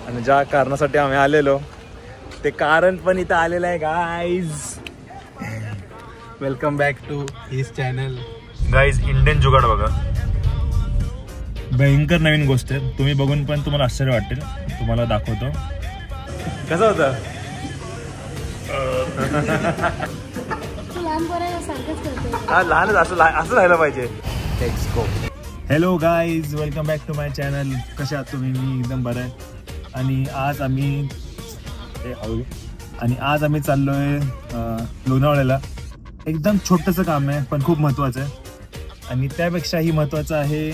आणि ज्या कारणासाठी आम्ही आलेलो ते कारण पण इथं आलेलं आहे guys. Welcome back to his channel guys. Indian jugaad बघा, भयंकर नवीन गोष्ट आहे. तुम्ही बघून पण तुम्हाला आश्चर्य वाटेल. तुम्हाला दाखवतो कसं होतं. हा लहानच असं राहायला पाहिजे. Hello guys, welcome back to my channel. कशा आहात तुम्ही? मी एकदम बरं आहे. आणि आज आम्ही चाललोय लोणावळ्याला. एकदम छोटंसं काम आहे पण खूप महत्त्वाचं आहे. आणि त्यापेक्षाही महत्त्वाचं आहे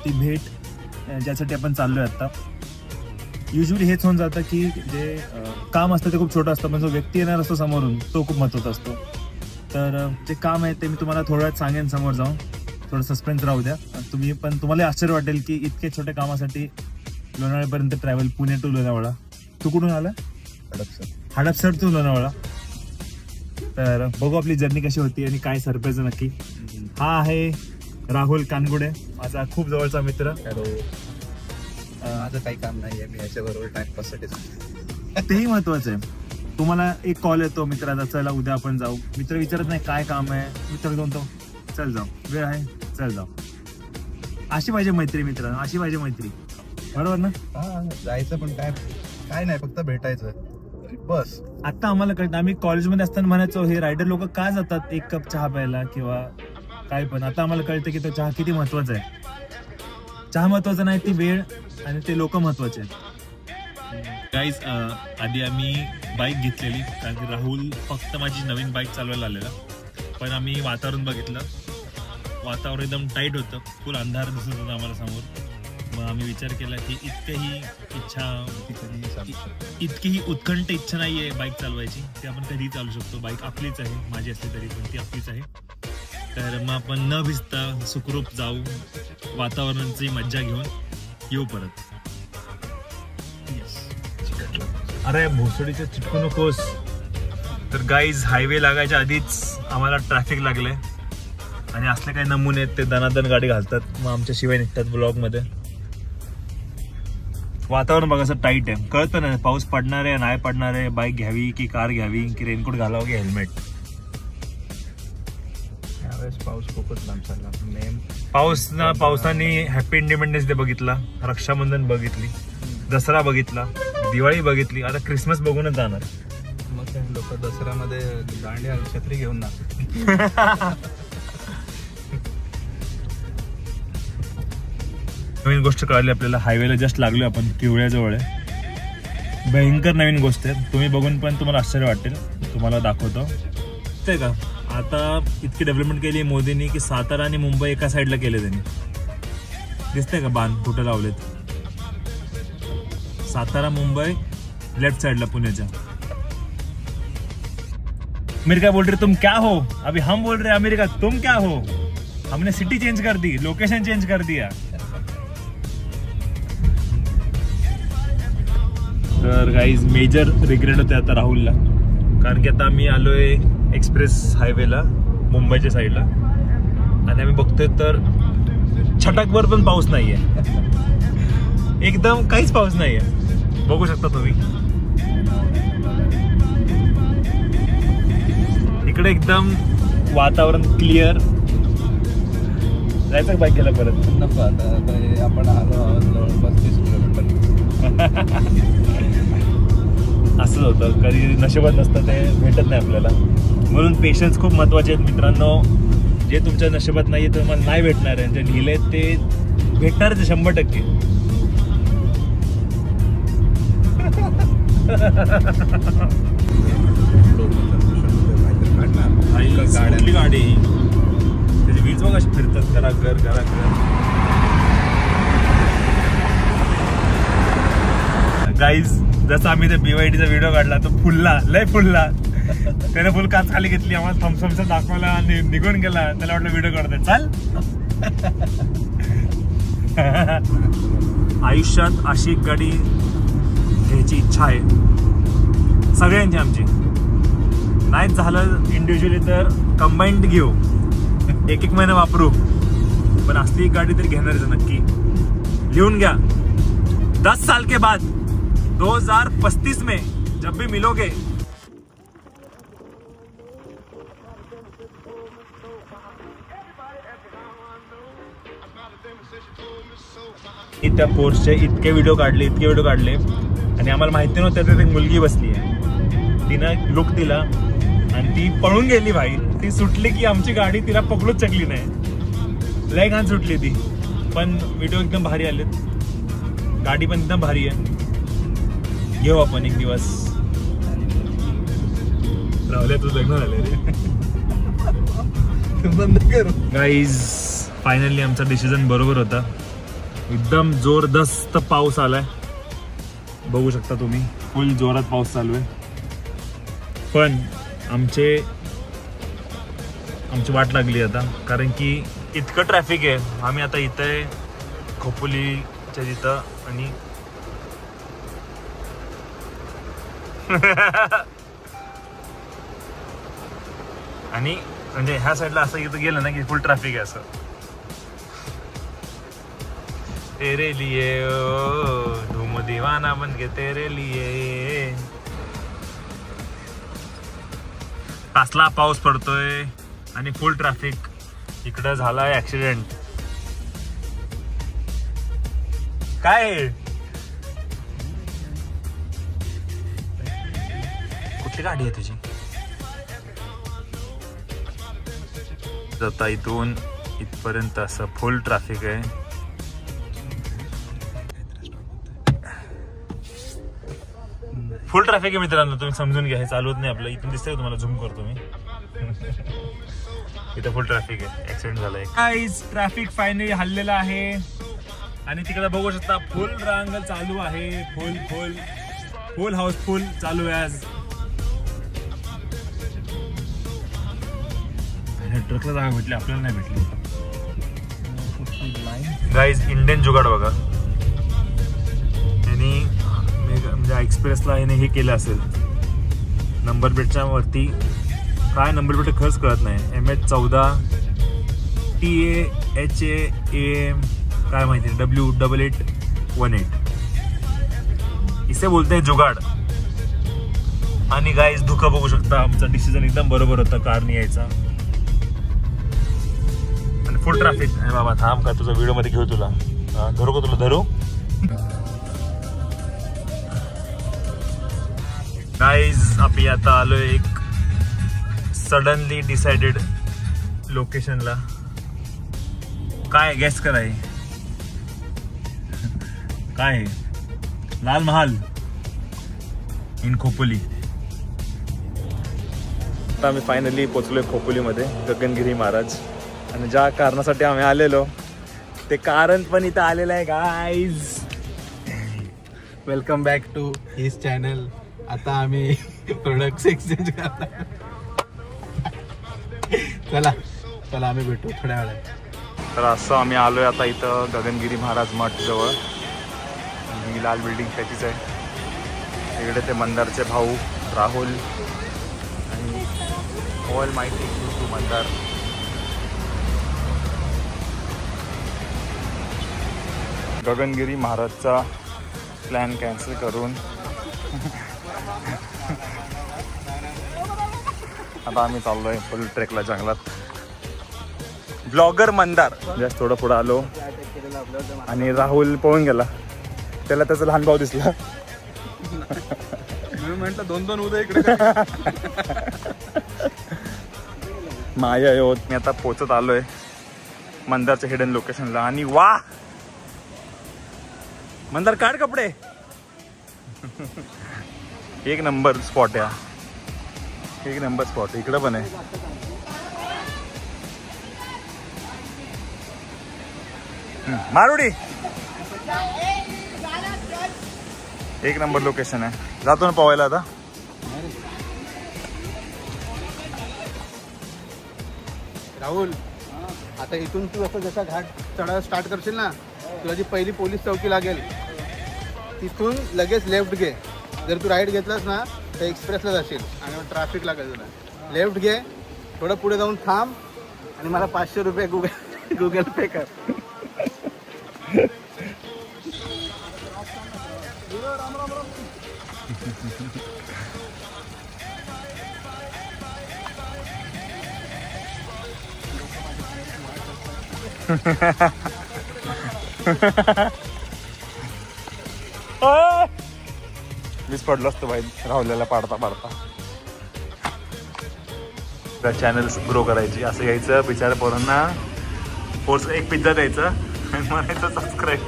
ती भेट ज्यासाठी आपण चाललोय आत्ता. युजली हेच होऊन जातं की जे काम असतं ते खूप छोटं असतं, पण जो व्यक्ती येणार असतो समोरून तो खूप महत्त्वाचा असतो. तर जे काम आहे ते मी तुम्हाला थोड्या वेळात सांगेन समोर जाऊन. थोडं सस्पेन्स राहू द्या. तुम्हाला आश्चर्य वाटेल की इतके छोट्या कामासाठी लोणावळ्यापर्यंत ट्रॅव्हल. पुणे टू लोणावळा. तू कुठून आला? हडपसर टू लोणावळा. तर बघू आपली जर्नी कशी होती आणि काय सरप्राईज नक्की. हा आहे राहुल कानगुडे, माझा खूप जवळचा मित्र. माझं काही काम नाही आहे, मी याच्याबरोबर टाइमपाससाठी. तेही महत्वाचं आहे. तुम्हाला एक कॉल येतो मित्राचा, चला उद्या आपण जाऊ. मित्र विचारत नाही काय काम आहे, मित्र म्हणतो चल जाऊ, वेळ आहे चल जाऊ. अशी पाहिजे मैत्री मित्रांनो, अशी पाहिजे मैत्री. बरोबर ना? हा, जायचं पण काय नाही, फक्त भेटायचं बस. आता आम्हाला कळतं, आम्ही कॉलेजमध्ये असताना म्हणायचो हे रायडर लोक का जातात एक कप चहा प्यायला किंवा काय पण. आता आम्हाला कळतं की तो चहा किती महत्वाचा आहे. चहा महत्वाचा नाही, ती वेळ आणि ते लोक महत्वाचे आहेत. गाईज, आधी आम्ही बाईक घेतलेली कारण की राहुल फक्त माझी नवीन बाईक चालवायला आलेला. पण आम्ही वातावरण बघितलं, वातावरण एकदम टाईट होतं, फुल अंधार दिसत होता आम्हाला समोर. मग आम्ही विचार केला की इतकीही उत्कंठ इच्छा नाही आहे बाईक चालवायची, ती आपण कधीही चालू शकतो. बाईक आपलीच आहे, माझी असली तरी पण ती आपलीच आहे. तर मग आपण न भिजता सुखरूप जाऊ, वातावरणाची मज्जा घेऊन येऊ परत. अरे भोसडीच्या चिटकू नकोस. तर गाईज, हायवे लागायच्या आधीच आम्हाला ट्रॅफिक लागले आणि असले काही नमुने आहेत ते दनादन गाडी घालतात, मग आमच्या शिवाय निघतात ब्लॉगमध्ये. वातावरण बघा असं टाईट आहे, कळतं ना पाऊस पडणार आहे नाही पडणार आहे, बाईक घ्यावी की कार घ्यावी की रेनकोट घालावं की हेल्मेट. यावेळेस पाऊस खूपच लांब चालला. पावसाने हॅपी इंडिपेंडन्स डे बघितला, रक्षाबंधन बघितली, दसरा बघितला, दिवाळी बघितली, आता क्रिसमस बघूनच जाणार. मग काय लोक दसऱ्यामध्ये दांड्या छत्री घेऊन ना. नवीन गोष्ट कळाली आपल्याला, हायवेला जस्ट लागलो आपण, किवळ्याजवळ आहे. भयंकर नवीन गोष्ट आहे. तुम्ही बघून पण तुम्हाला आश्चर्य वाटेल. तुम्हाला दाखवतो. ते का आता इतकी डेव्हलपमेंट केली आहे मोदींनी की सातारा आणि मुंबई एका साईडला केले त्यांनी. दिसतंय का बाण कुठं लावलेत? सातारा मुंबई लेफ्ट साइडला पुण्याच्या. अमेरिका बोल रहे तुम क्या हो, अभी हम बोल रहे अमेरिका तुम क्या हो. हमने सिटी चेंज कर दी, लोकेशन चेंज कर दिया. तर गाईज मेजर रिग्रेट होते आता राहुलला, कारण की आता आम्ही आलोय एक्सप्रेस हायवेला मुंबईच्या साईडला आणि आम्ही बघतोय तर छटाकभर पण पाऊस नाहीये, एकदम काहीच पाऊस नाहीये. बघू शकता तुम्ही इकडे एकदम वातावरण क्लिअर. जायचं बाईक गेला परत नको. आता आपण आलो जवळपास 30 किलोमीटर. असंच होतं, कधी नशिबात नसतं ते भेटत नाही आपल्याला. म्हणून पेशन्स खूप महत्वाचे आहेत मित्रांनो. जे तुमच्या नशिबात नाही आहे तुम्हाला नाही भेटणार आहे, जे लिहिले ते भेटणारच आहे 100%. गाडी त्याची वीज बघ अशी फिरतात घराघर घराघर. गाईज, जसं आम्ही ते BYDचा व्हिडिओ काढला तो फुलला, लय फुलला. त्याने फुल काच खाली घेतली, आम्हाला थम्सअपचा दाखवला आणि निघून गेला. त्याला वाटलं व्हिडिओ काढतोय, चाल. आयुष्यात अशी एक गाडी घ्यायची इच्छा आहे सगळ्यांची आमची. नाहीच झालं इंडिव्हिज्युअली तर कंबाईंड घेऊ, एक महिना वापरू, पण असली गाडी तरी घेणारच नक्की. लिहून घ्या, 10 साल के बाद 2035 में जब भी मिलोगे त्या पोर्सचे इतके व्हिडिओ काढले आणि आम्हाला माहिती नव्हतं त्यात एक मुलगी बसली आहे. तिनं लुक दिला आणि ती पळून गेली भाई. ती सुटली की आमची गाडी तिला पकडूच शकली नाही. लय घाण सुटली ती. पण व्हिडिओ एकदम भारी आलेत. गाडी पण एकदम भारी आहे. घेऊ आपण एक दिवस. राहुल्या तुझं लग्न झालं रे. गाईज फायनली आमचा डिसिजन बरोबर होता. एकदम जोरदस्त पाऊस आलाय. बघू शकता तुम्ही फुल जोरात पाऊस चालू आहे. पण आमची वाट लागली आता कारण की इतकं ट्रॅफिक आहे. आम्ही आता इथे खोपोलीच्या तिथं आणि आणि म्हणजे ह्या साईडला असं इथं गेलं ना की फुल ट्रॅफिक आहे. असं तेरे लिए ओ धूम दीवाना बन के तेरे लिए. कसला पाऊस पडतोय आणि फुल ट्रॅफिक. इकडं झालाय ऍक्सिडेंट. काय कुठली गाडी आहे तुझी? जाता इथून इथपर्यंत असं फुल ट्रॅफिक आहे. फुल ट्रॅफिक आहे मित्रांनो. तुम्ही समजून घ्या. हे चालवत नाही आपलं. इथून दिसतंय तुम्हाला झूम करतो मी. इथं फुल ट्रॅफिक आहे. ऍक्सिडेंट झालाय. गाईज ट्रॅफिक फायनली हल्लेलं आहे आणि तिकडे बघू शकता फुल रांग चालू आहे. फुल हाऊसफुल चालू आहे आज. ट्रकला जागा भेटली आपल्याला नाही भेटली. गाईज इंडियन जुगाड बघा. यांनी म्हणजे एक्सप्रेसला याने हे केलं असेल. नंबर प्लेटच्या वरती काय नंबर प्लेट खरंच कळत नाही. MH14 TAHAAM काय माहिती W8818 इसे बोलते जुगाड. आणि गाईज धुका बघू शकता. आमचा डिसिजन एकदम बरोबर होता कारने यायचा. आणि फुल ट्रॅफिक. अरे बाबा थांब का तुझा व्हिडिओ मध्ये घेऊ. तुला धरू का? तुला धरू. गाईज आम्ही आता आलोय एक सडनली डिसाइडेड लोकेशनला. काय गेस कराय? काय? लाल महाल इन खोपोली. आता आम्ही फायनली पोचलोय खोपोलीमध्ये. गगनगिरी महाराज. आणि ज्या कारणासाठी आम्ही आलेलो ते कारण पण इथं आलेलं आहे. Guys welcome back to his channel. आता आम्ही प्रोडक्ट्स एक्सचेंज करतो. चला आम्ही भेटू थोड्या वेळात. तर असं आम्ही आलोय आता इथं गगनगिरी महाराज मठ जवळ. ही लाल बिल्डिंग त्याचीच आहे. इकडे ते मंदारचे भाऊ राहुल आणि ऑल माहिती टू मंदार. गगनगिरी महाराजचा प्लॅन कॅन्सल करून आता आम्ही चाललोय फुल ट्रेकला जंगलात. ब्लॉगर मंदार जस्ट थोडं पुढं आलो आणि राहुल पळून गेला. त्याला त्याचा लहान भाऊ दिसला. मी म्हटलं 2-2 उद्या इकडे. माया होत. मी आता पोचत आलोय मंदारच्या हिडन लोकेशनला. आणि वा मंदार काढ कपडे. एक नंबर स्पॉट आहे. एक नंबर स्पॉट. इकडं पण आहे. मारुडी एक नंबर लोकेशन आहे. जातो ना पोहायला आता. राहुल आता इथून तू असं जसा घाट चढायला स्टार्ट करशील ना तुला जी पहिली पोलीस चौकी लागेल तिथून लगेच लेफ्ट घे. जर तू राईट घेतलास ना तर एक्सप्रेसला जाशील आणि मग ट्रॅफिक लागेल तुला. लेफ्ट घे. थोडं पुढे जाऊन थांब आणि मला 500 रुपये गुगल पे कर. मीच पडलो असतो भाई राहुल्याला पाडता पाडता. चॅनल ग्रो करायची असं यायचं बिचाऱ्या पोरांना फोर्स एक पिझ्झा द्यायचा आणि म्हणायचं सबस्क्राईब.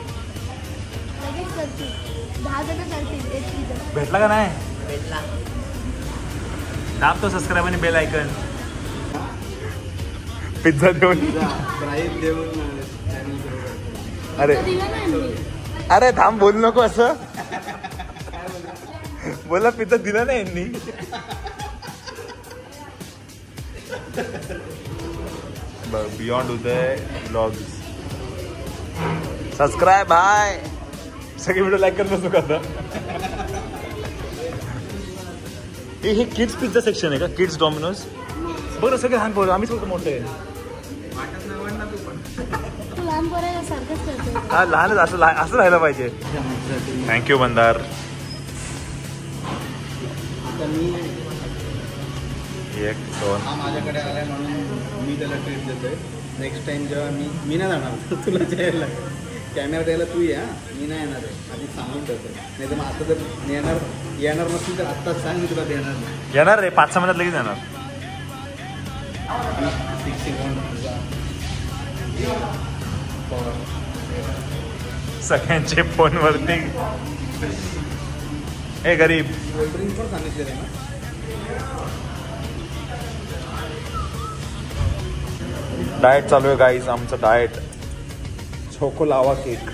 भेटला का नाही? भेटला. दाब तो सबस्क्राईब आणि बेल आयकन. पिझ्झा देऊन प्राईज देऊन अरे अरे थांब बोलू नको असं. बोला पिझ्झा दिला नाही यांनी. बियॉन्ड उदय ब्लॉग्स सबस्क्राईब हाय. सगळे व्हिडिओ लाईक करत बसू का आता? हे किड्स पिझ्झा सेक्शन आहे का? Kids Domino's. बरं सगळे लहान पोरं आम्हीच फक्त मोठे. हा लहानच असं असं राहायला पाहिजे. थँक्यू मंदार. एक दोन हा माझ्याकडे आलाय म्हणून मी त्याला ट्रीट देतोय. नेक्स्ट टाइम जेव्हा मी नाही जाणार तुला द्यायला कॅमेरा द्यायला तू ये. मी नाही येणार आहे आधी सांगून ठेवतोय. नाही तर मग आता जर येणार नसतील तर आत्ताच सांग मी तुला देणार नाही. येणार रे 5-6 महिन्यात लगेच येणार. सगळ्यांचे फोनवरती हे गरीब. कोल्ड्रिंक पण सांगितलेलं आहे ना. डाएट चालू आहे गाईज आमचं डाएट. चोको लावा केक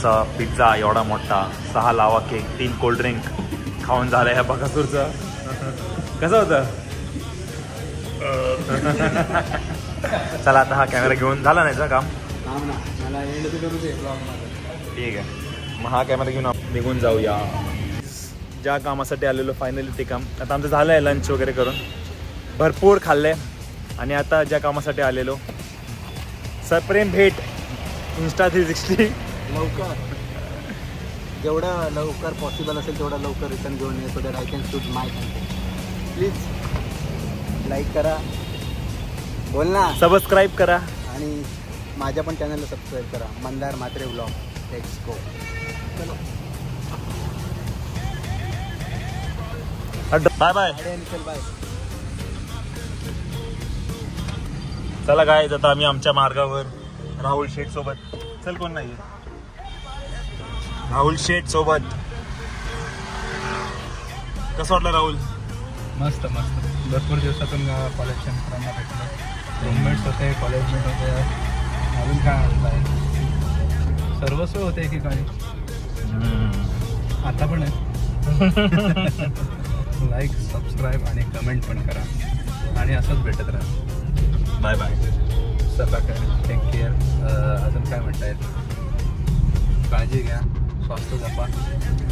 चा पिझ्झा एवढा मोठा, 6 लावा केक, 3 कोल्ड्रिंक खाऊन झालं ह्या बकासूरचं. कसं होतं? चला आता हा कॅमेरा घेऊन झाला नाही काम. थांब ना मला एंड तर करू दे ब्लॉग मध्ये. ठीक आहे मग हा कॅमेरा घेऊन आपण निघून जाऊया. ज्या कामासाठी आलेलो फायनली ते काम आता आमचं झालं आहे. लंच वगैरे करून भरपूर खाल्लंय आणि आता ज्या कामासाठी आलेलो सप्रेम भेट Insta 360 लवकर जेवढं लवकर पॉसिबल असेल तेवढा लवकर रिटर्न घेऊन ये. So that I can shoot my content. Please like करा, बोल ना, सबस्क्राईब करा आणि माझ्या पण चॅनलला सबस्क्राईब करा. Mandar Mhatre blog. Let's go. चलो बाय बाय. चल बाय. चला काय आता आम्ही आमच्या मार्गावर राहुल शेठ सोबत. चल कोण नाही राहुल शेठ सोबत. कसं वाटलं राहुल? मस्त मस्त. भरपूर दिवसातून कॉलेजच्या मित्रांना भेटलं. रूममेट्स होते, कॉलेजमेट होते. अजून काय म्हणताय सर्वस्व होते एकेकाळी. आता पण आहे. लाईक सबस्क्राईब आणि कमेंट पण करा आणि असंच भेटत राहा. Bye bye. चला काय टेक केअर. अजून काय म्हणता येईल? काळजी घ्या, स्वास्थ्य जपा,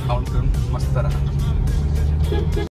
खाऊन पिऊन मस्त राहा.